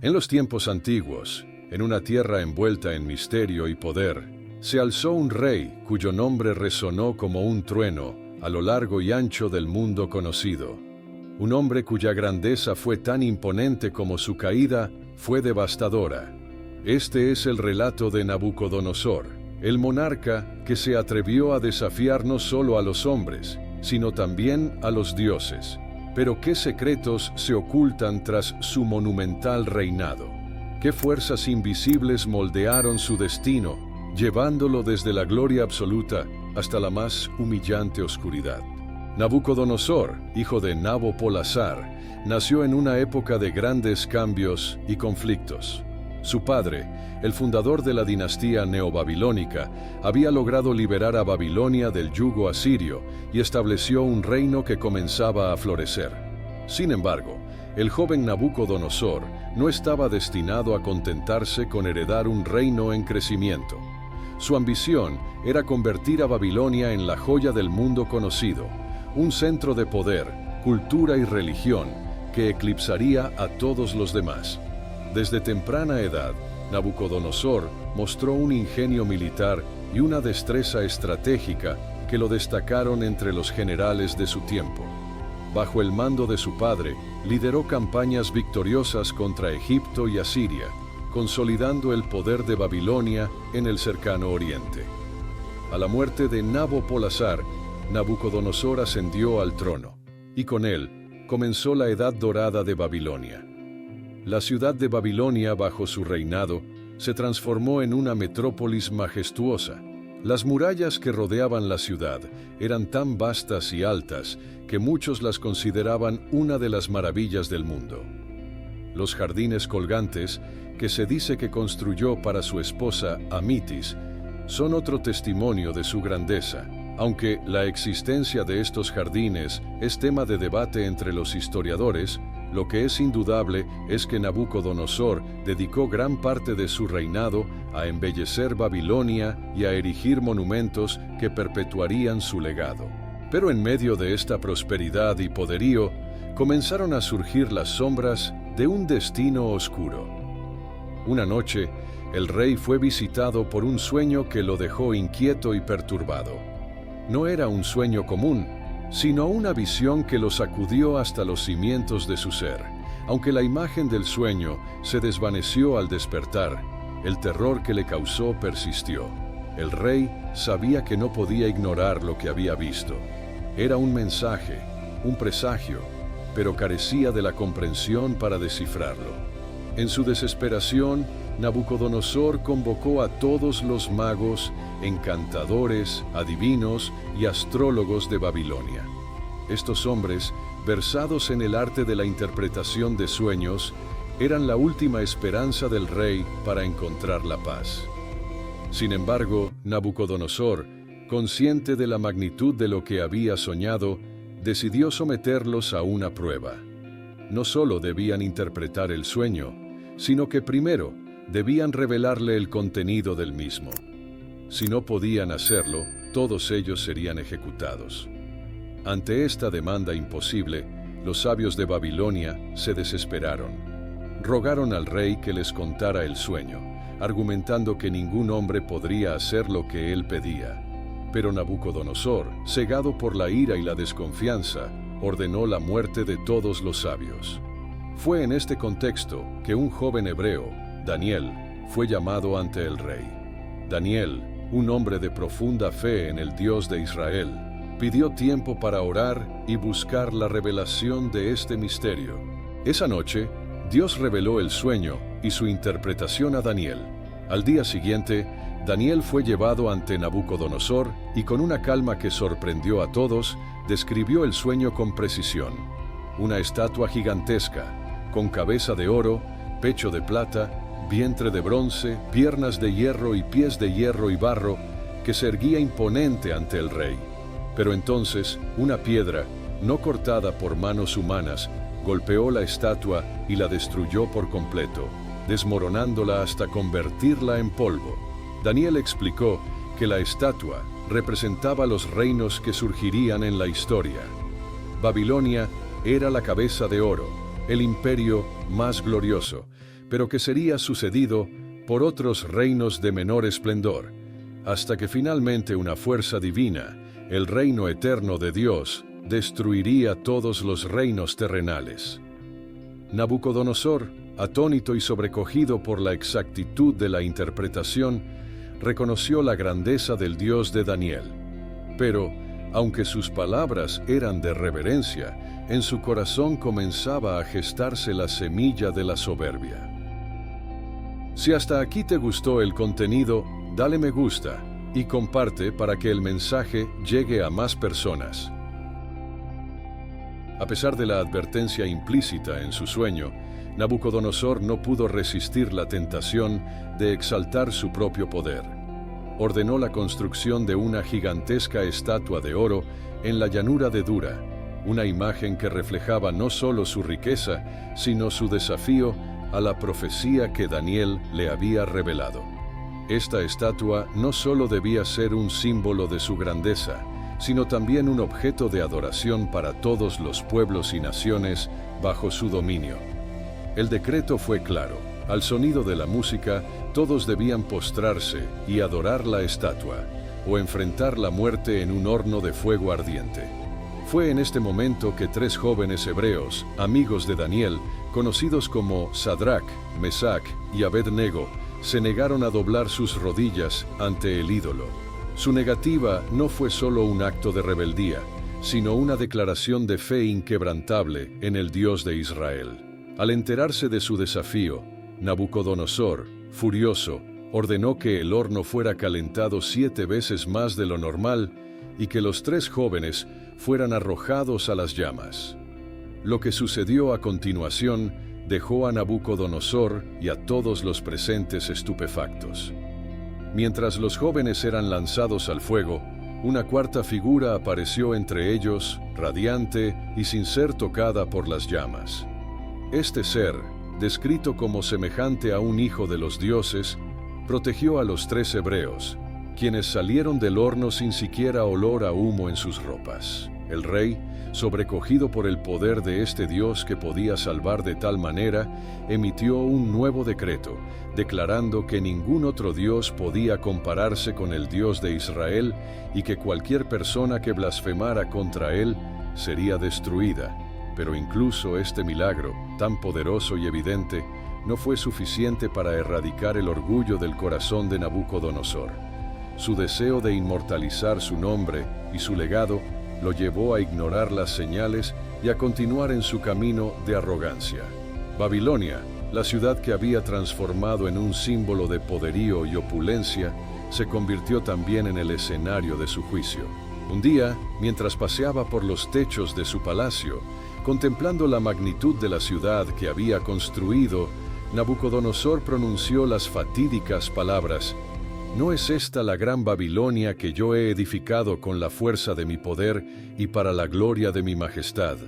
En los tiempos antiguos, en una tierra envuelta en misterio y poder, se alzó un rey cuyo nombre resonó como un trueno a lo largo y ancho del mundo conocido. Un hombre cuya grandeza fue tan imponente como su caída fue devastadora. Este es el relato de Nabucodonosor, el monarca que se atrevió a desafiar no solo a los hombres, sino también a los dioses. Pero ¿qué secretos se ocultan tras su monumental reinado? ¿Qué fuerzas invisibles moldearon su destino, llevándolo desde la gloria absoluta hasta la más humillante oscuridad? Nabucodonosor, hijo de Nabopolassar, nació en una época de grandes cambios y conflictos. Su padre, el fundador de la dinastía neobabilónica, había logrado liberar a Babilonia del yugo asirio y estableció un reino que comenzaba a florecer. Sin embargo, el joven Nabucodonosor no estaba destinado a contentarse con heredar un reino en crecimiento. Su ambición era convertir a Babilonia en la joya del mundo conocido, un centro de poder, cultura y religión que eclipsaría a todos los demás. Desde temprana edad, Nabucodonosor mostró un ingenio militar y una destreza estratégica que lo destacaron entre los generales de su tiempo. Bajo el mando de su padre, lideró campañas victoriosas contra Egipto y Asiria, consolidando el poder de Babilonia en el cercano oriente. A la muerte de Nabopolassar, Nabucodonosor ascendió al trono, y con él comenzó la Edad Dorada de Babilonia. La ciudad de Babilonia, bajo su reinado, se transformó en una metrópolis majestuosa. Las murallas que rodeaban la ciudad eran tan vastas y altas que muchos las consideraban una de las maravillas del mundo. Los jardines colgantes, que se dice que construyó para su esposa Amitis, son otro testimonio de su grandeza, aunque la existencia de estos jardines es tema de debate entre los historiadores. Lo que es indudable es que Nabucodonosor dedicó gran parte de su reinado a embellecer Babilonia y a erigir monumentos que perpetuarían su legado. Pero en medio de esta prosperidad y poderío, comenzaron a surgir las sombras de un destino oscuro. Una noche, el rey fue visitado por un sueño que lo dejó inquieto y perturbado. No era un sueño común, sino una visión que lo sacudió hasta los cimientos de su ser. Aunque la imagen del sueño se desvaneció al despertar, el terror que le causó persistió. El rey sabía que no podía ignorar lo que había visto. Era un mensaje, un presagio, pero carecía de la comprensión para descifrarlo. En su desesperación, Nabucodonosor convocó a todos los magos, encantadores, adivinos y astrólogos de Babilonia. Estos hombres, versados en el arte de la interpretación de sueños, eran la última esperanza del rey para encontrar la paz. Sin embargo, Nabucodonosor, consciente de la magnitud de lo que había soñado, decidió someterlos a una prueba. No solo debían interpretar el sueño, sino que primero debían revelarle el contenido del mismo. Si no podían hacerlo, todos ellos serían ejecutados. Ante esta demanda imposible, los sabios de Babilonia se desesperaron. Rogaron al rey que les contara el sueño, argumentando que ningún hombre podría hacer lo que él pedía. Pero Nabucodonosor, cegado por la ira y la desconfianza, ordenó la muerte de todos los sabios. Fue en este contexto que un joven hebreo, Daniel, fue llamado ante el rey. Daniel, un hombre de profunda fe en el Dios de Israel, pidió tiempo para orar y buscar la revelación de este misterio. Esa noche, Dios reveló el sueño y su interpretación a Daniel. Al día siguiente, Daniel fue llevado ante Nabucodonosor y con una calma que sorprendió a todos, describió el sueño con precisión. Una estatua gigantesca, con cabeza de oro, pecho de plata, vientre de bronce, piernas de hierro y pies de hierro y barro, que se erguía imponente ante el rey. Pero entonces, una piedra, no cortada por manos humanas, golpeó la estatua y la destruyó por completo, desmoronándola hasta convertirla en polvo. Daniel explicó que la estatua representaba los reinos que surgirían en la historia. Babilonia era la cabeza de oro, el imperio más glorioso, pero que sería sucedido por otros reinos de menor esplendor, hasta que finalmente una fuerza divina, el reino eterno de Dios, destruiría todos los reinos terrenales. Nabucodonosor, atónito y sobrecogido por la exactitud de la interpretación, reconoció la grandeza del Dios de Daniel. Pero, aunque sus palabras eran de reverencia, en su corazón comenzaba a gestarse la semilla de la soberbia. Si hasta aquí te gustó el contenido, dale me gusta y comparte para que el mensaje llegue a más personas. A pesar de la advertencia implícita en su sueño, Nabucodonosor no pudo resistir la tentación de exaltar su propio poder. Ordenó la construcción de una gigantesca estatua de oro en la llanura de Dura, una imagen que reflejaba no solo su riqueza, sino su desafío a la profecía que Daniel le había revelado. Esta estatua no solo debía ser un símbolo de su grandeza, sino también un objeto de adoración para todos los pueblos y naciones bajo su dominio. El decreto fue claro. Al sonido de la música, todos debían postrarse y adorar la estatua, o enfrentar la muerte en un horno de fuego ardiente. Fue en este momento que 3 jóvenes hebreos, amigos de Daniel, conocidos como Sadrach, Mesach y Abed-Nego, se negaron a doblar sus rodillas ante el ídolo. Su negativa no fue solo un acto de rebeldía, sino una declaración de fe inquebrantable en el Dios de Israel. Al enterarse de su desafío, Nabucodonosor, furioso, ordenó que el horno fuera calentado 7 veces más de lo normal y que los 3 jóvenes fueran arrojados a las llamas. Lo que sucedió a continuación dejó a Nabucodonosor y a todos los presentes estupefactos. Mientras los jóvenes eran lanzados al fuego, una cuarta figura apareció entre ellos, radiante y sin ser tocada por las llamas. Este ser, descrito como semejante a un hijo de los dioses, protegió a los 3 hebreos, quienes salieron del horno sin siquiera olor a humo en sus ropas. El rey, sobrecogido por el poder de este Dios que podía salvar de tal manera, emitió un nuevo decreto, declarando que ningún otro Dios podía compararse con el Dios de Israel y que cualquier persona que blasfemara contra él sería destruida. Pero incluso este milagro, tan poderoso y evidente, no fue suficiente para erradicar el orgullo del corazón de Nabucodonosor. Su deseo de inmortalizar su nombre y su legado lo llevó a ignorar las señales y a continuar en su camino de arrogancia. Babilonia, la ciudad que había transformado en un símbolo de poderío y opulencia, se convirtió también en el escenario de su juicio. Un día, mientras paseaba por los techos de su palacio, contemplando la magnitud de la ciudad que había construido, Nabucodonosor pronunció las fatídicas palabras: ¿No es esta la gran Babilonia que yo he edificado con la fuerza de mi poder y para la gloria de mi majestad?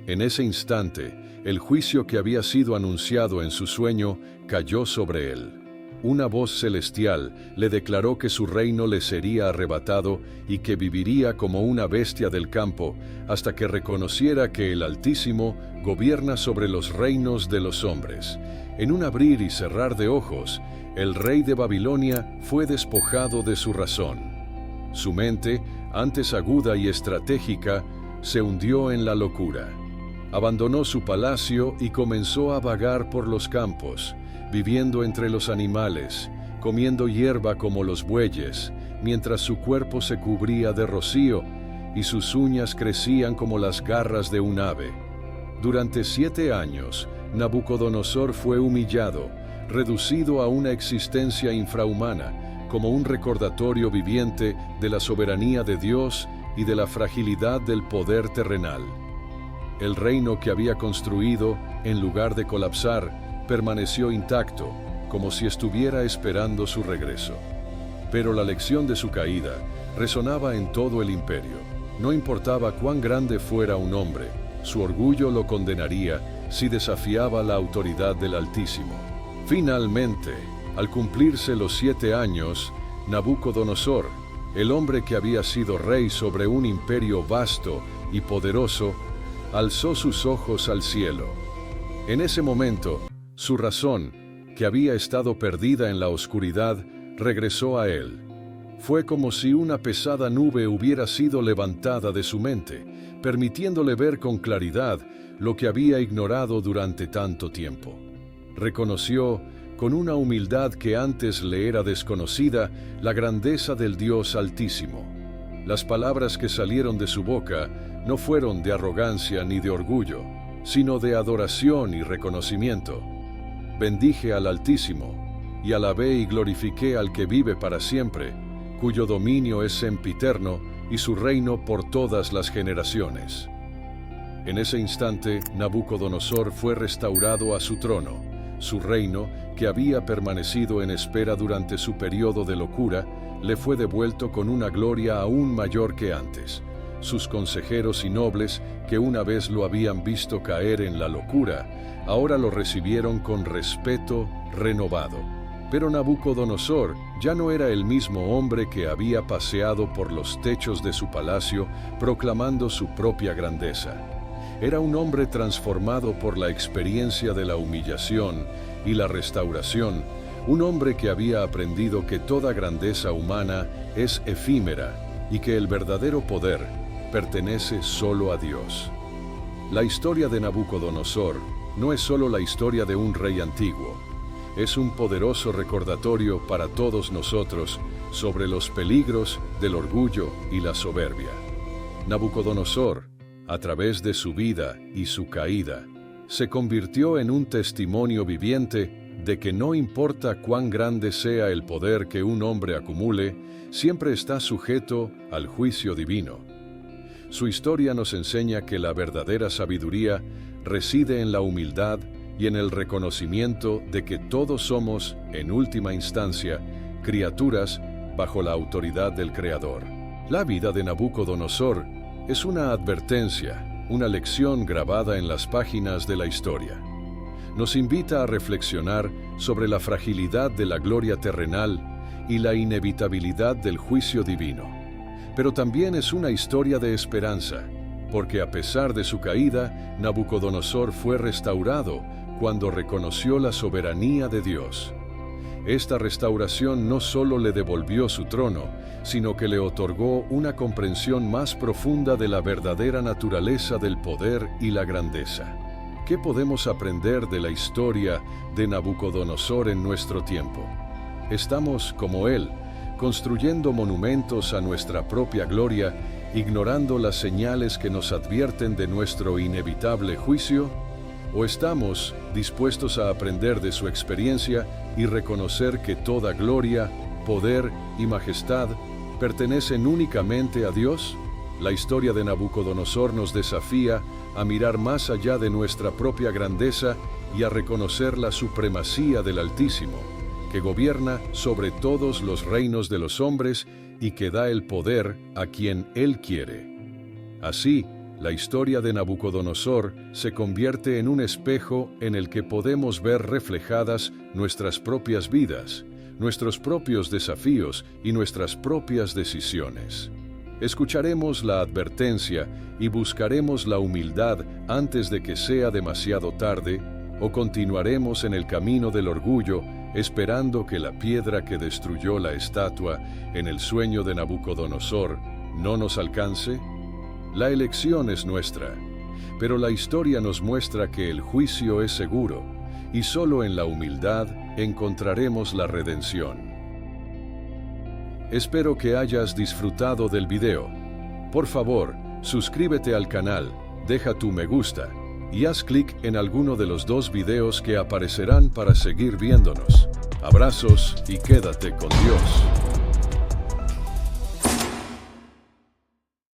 En ese instante, el juicio que había sido anunciado en su sueño cayó sobre él. Una voz celestial le declaró que su reino le sería arrebatado y que viviría como una bestia del campo hasta que reconociera que el Altísimo gobierna sobre los reinos de los hombres. En un abrir y cerrar de ojos, el rey de Babilonia fue despojado de su razón. Su mente, antes aguda y estratégica, se hundió en la locura. Abandonó su palacio y comenzó a vagar por los campos, viviendo entre los animales, comiendo hierba como los bueyes, mientras su cuerpo se cubría de rocío y sus uñas crecían como las garras de un ave. Durante 7 años, Nabucodonosor fue humillado, reducido a una existencia infrahumana, como un recordatorio viviente de la soberanía de Dios y de la fragilidad del poder terrenal. El reino que había construido, en lugar de colapsar, permaneció intacto, como si estuviera esperando su regreso. Pero la lección de su caída resonaba en todo el imperio. No importaba cuán grande fuera un hombre, su orgullo lo condenaría si desafiaba la autoridad del Altísimo. Finalmente, al cumplirse los 7 años, Nabucodonosor, el hombre que había sido rey sobre un imperio vasto y poderoso, alzó sus ojos al cielo. En ese momento, su razón, que había estado perdida en la oscuridad, regresó a él. Fue como si una pesada nube hubiera sido levantada de su mente, permitiéndole ver con claridad lo que había ignorado durante tanto tiempo. Reconoció, con una humildad que antes le era desconocida, la grandeza del Dios Altísimo. Las palabras que salieron de su boca no fueron de arrogancia ni de orgullo, sino de adoración y reconocimiento. Bendije al Altísimo, y alabé y glorifiqué al que vive para siempre, cuyo dominio es sempiterno y su reino por todas las generaciones. En ese instante, Nabucodonosor fue restaurado a su trono. Su reino, que había permanecido en espera durante su periodo de locura, le fue devuelto con una gloria aún mayor que antes. Sus consejeros y nobles, que una vez lo habían visto caer en la locura, ahora lo recibieron con respeto renovado. Pero Nabucodonosor ya no era el mismo hombre que había paseado por los techos de su palacio proclamando su propia grandeza. Era un hombre transformado por la experiencia de la humillación y la restauración, un hombre que había aprendido que toda grandeza humana es efímera y que el verdadero poder pertenece solo a Dios. La historia de Nabucodonosor no es solo la historia de un rey antiguo, es un poderoso recordatorio para todos nosotros sobre los peligros del orgullo y la soberbia. Nabucodonosor, a través de su vida y su caída, se convirtió en un testimonio viviente de que no importa cuán grande sea el poder que un hombre acumule, siempre está sujeto al juicio divino. Su historia nos enseña que la verdadera sabiduría reside en la humildad y en el reconocimiento de que todos somos, en última instancia, criaturas bajo la autoridad del Creador. La vida de Nabucodonosor es una advertencia, una lección grabada en las páginas de la historia. Nos invita a reflexionar sobre la fragilidad de la gloria terrenal y la inevitabilidad del juicio divino. Pero también es una historia de esperanza, porque a pesar de su caída, Nabucodonosor fue restaurado cuando reconoció la soberanía de Dios. Esta restauración no solo le devolvió su trono, sino que le otorgó una comprensión más profunda de la verdadera naturaleza del poder y la grandeza. ¿Qué podemos aprender de la historia de Nabucodonosor en nuestro tiempo? Estamos, como él, construyendo monumentos a nuestra propia gloria, ignorando las señales que nos advierten de nuestro inevitable juicio, ¿o estamos dispuestos a aprender de su experiencia y reconocer que toda gloria, poder y majestad pertenecen únicamente a Dios? La historia de Nabucodonosor nos desafía a mirar más allá de nuestra propia grandeza y a reconocer la supremacía del Altísimo, que gobierna sobre todos los reinos de los hombres y que da el poder a quien Él quiere. Así, la historia de Nabucodonosor se convierte en un espejo en el que podemos ver reflejadas nuestras propias vidas, nuestros propios desafíos y nuestras propias decisiones. Escucharemos la advertencia y buscaremos la humildad antes de que sea demasiado tarde, o continuaremos en el camino del orgullo, esperando que la piedra que destruyó la estatua en el sueño de Nabucodonosor no nos alcance. La elección es nuestra, pero la historia nos muestra que el juicio es seguro, y solo en la humildad encontraremos la redención. Espero que hayas disfrutado del video. Por favor, suscríbete al canal, deja tu me gusta, y haz clic en alguno de los 2 videos que aparecerán para seguir viéndonos. Abrazos y quédate con Dios.